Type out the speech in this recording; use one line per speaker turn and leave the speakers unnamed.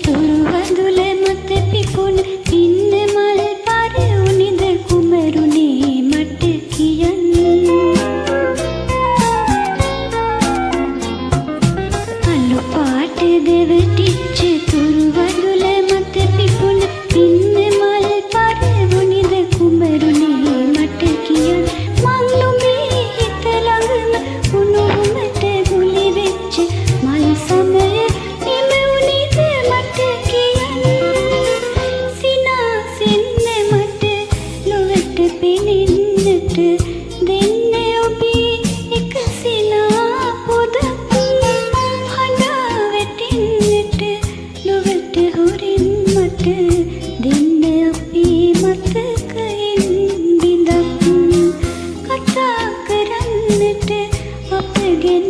තුරු වඳුල මත පිපුණ පින්න මල් පරවුනිද කුමරුනේ මට කියන්න. අලු පාට දෙවටිච්ච තුරු වඳුල මත පිපුණ පින්න මල් පරවුනිද කුමරුනේ මට කියන්න. මං නුඹේ හිත ළඟම උණුහුමට ගුලි වෙච්ච මල් සමය නිමවුනිද මට කියන්න. සිනාසෙන්න මට ලොවට පෙනෙන්නට දෙන්න ඔබේ එක සිනා පොදක්. හඬා වැටෙන්නට ලොවට හොරින් මට දෙන්න අපේ මතකයෙන් බිඳක්. කතා කරන්නට අප ගැන